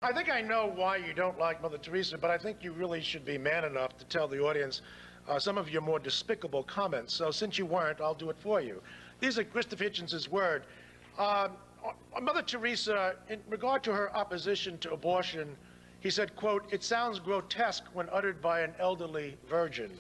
I think I know why you don't like Mother Teresa, but I think you really should be man enough to tell the audience some of your more despicable comments. So since you weren't, I'll do it for you. These are Christopher Hitchens' word. Mother Teresa, in regard to her opposition to abortion, he said, quote, "It sounds grotesque when uttered by an elderly virgin."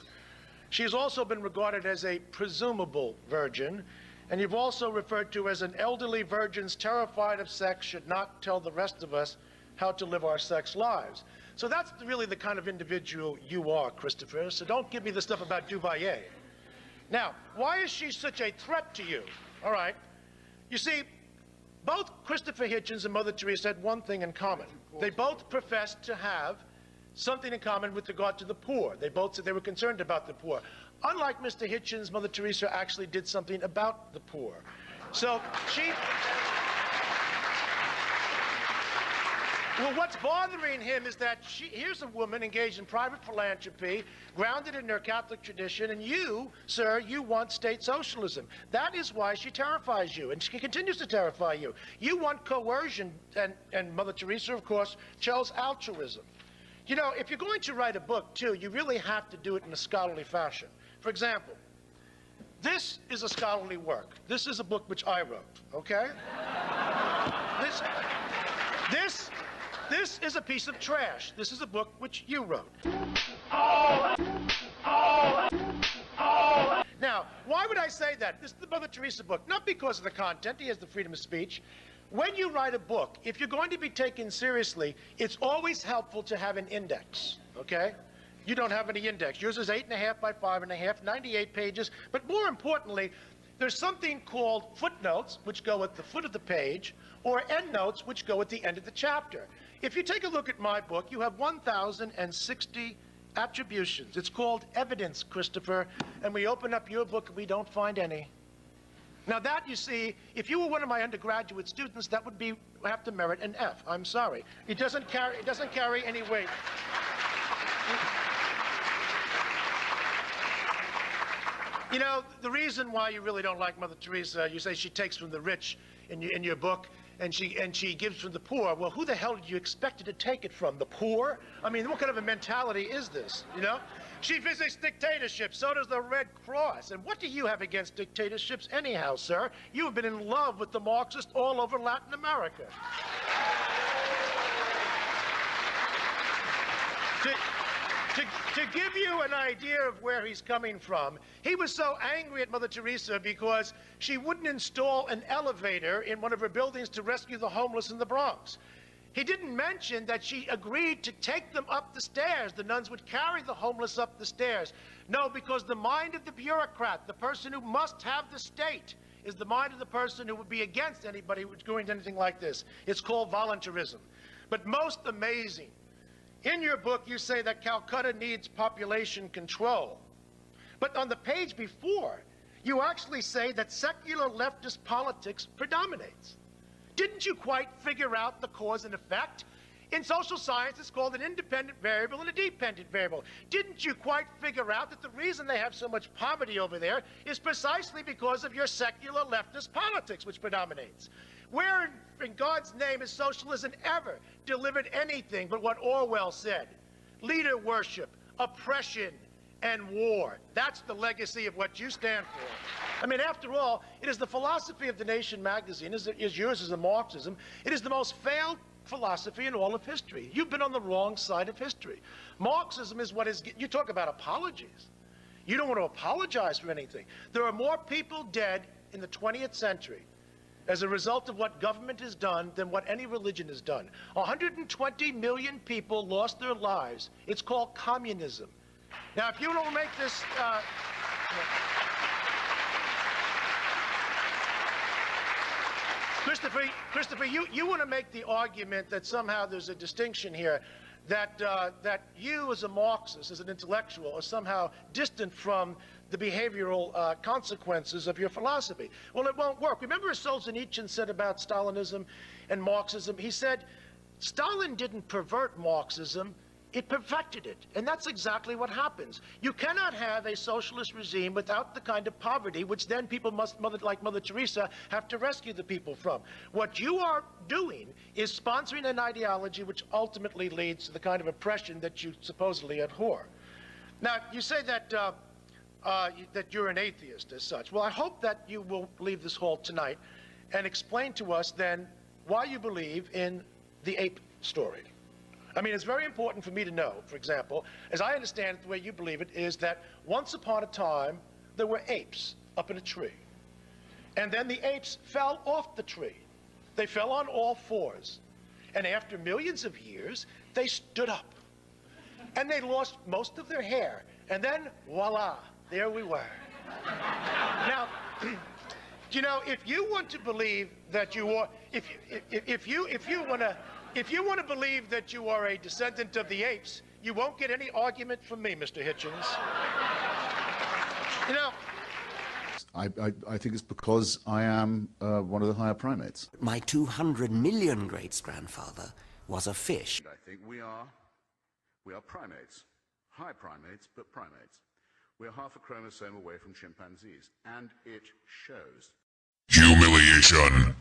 She has also been regarded as a presumable virgin, and you've also referred to as an elderly virgins terrified of sex should not tell the rest of us how to live our sex lives. So that's really the kind of individual you are, Christopher, so don't give me the stuff about Duvalier. Now, why is she such a threat to you? All right. You see, both Christopher Hitchens and Mother Teresa had one thing in common. They both professed to have something in common with regard to the poor. They both said they were concerned about the poor. Unlike Mr. Hitchens, Mother Teresa actually did something about the poor. So she... Well, what's bothering him is that here's a woman engaged in private philanthropy, grounded in her Catholic tradition, and you, sir, you want state socialism. That is why she terrifies you, and she continues to terrify you. You want coercion, and Mother Teresa, of course, chose altruism. You know, if you're going to write a book, too, you really have to do it in a scholarly fashion. For example, this is a scholarly work. This is a book which I wrote, okay? This is a piece of trash. This is a book which you wrote. Now, why would I say that? This is the Mother Teresa book. Not because of the content. He has the freedom of speech. When you write a book, if you're going to be taken seriously, it's always helpful to have an index, okay? You don't have any index. Yours is 8.5 by 5.5, 98 pages. But more importantly, there's something called footnotes, which go at the foot of the page, or endnotes, which go at the end of the chapter. If you take a look at my book, you have 1,060 attributions. It's called evidence, Christopher, and we open up your book and we don't find any. Now that, you see, if you were one of my undergraduate students, that would have to merit an F. I'm sorry. It doesn't carry any weight. You know, the reason why you really don't like Mother Teresa, you say she takes from the rich in your book, and she gives from the poor. Well, who the hell did you expect her to take it from? The poor? I mean, what kind of a mentality is this, you know? She visits dictatorships, so does the Red Cross. And what do you have against dictatorships anyhow, sir? You have been in love with the Marxists all over Latin America. To give you an idea of where he's coming from, he was so angry at Mother Teresa because she wouldn't install an elevator in one of her buildings to rescue the homeless in the Bronx. He didn't mention that she agreed to take them up the stairs. The nuns would carry the homeless up the stairs. No, because the mind of the bureaucrat, the person who must have the state, is the mind of the person who would be against anybody who's doing anything like this. It's called voluntarism. But most amazing, in your book, you say that Calcutta needs population control. But on the page before, you actually say that secular leftist politics predominates. Didn't you quite figure out the cause and effect? In social science, it's called an independent variable and a dependent variable. Didn't you quite figure out that the reason they have so much poverty over there is precisely because of your secular leftist politics, which predominates? Where in God's name has socialism ever delivered anything but what Orwell said? Leader worship, oppression, and war. That's the legacy of what you stand for. I mean, after all, it is the philosophy of The Nation magazine, is yours is a Marxism. It is the most failed philosophy in all of history. You've been on the wrong side of history. Marxism is what is, you talk about apologies. You don't want to apologize for anything. There are more people dead in the 20th century as a result of what government has done than what any religion has done. 120 million people lost their lives. It's called communism. Now, if you don't make this... Christopher, you want to make the argument that somehow there's a distinction here, that you as a Marxist, as an intellectual, are somehow distant from the behavioral consequences of your philosophy. Well, it won't work. Remember what Solzhenitsyn said about Stalinism and Marxism? He said, Stalin didn't pervert Marxism, it perfected it. And that's exactly what happens. You cannot have a socialist regime without the kind of poverty which then people must, like Mother Teresa, have to rescue the people from. What you are doing is sponsoring an ideology which ultimately leads to the kind of oppression that you supposedly abhor. Now, you say that that you're an atheist as such. Well, I hope that you will leave this hall tonight and explain to us then why you believe in the ape story. I mean, it's very important for me to know, for example, as I understand it, the way you believe it is that once upon a time, there were apes up in a tree. And then the apes fell off the tree. They fell on all fours. And after millions of years, they stood up. And they lost most of their hair. And then, voila, there we were. Now, you know, if you want to believe that you are, if you want to believe that you are a descendant of the apes, you won't get any argument from me, Mr. Hitchens. You know, I think it's because I am one of the higher primates. My 200 million great-grandfather was a fish. I think we are primates. High primates, but primates. We're half a chromosome away from chimpanzees, and it shows. Humiliation.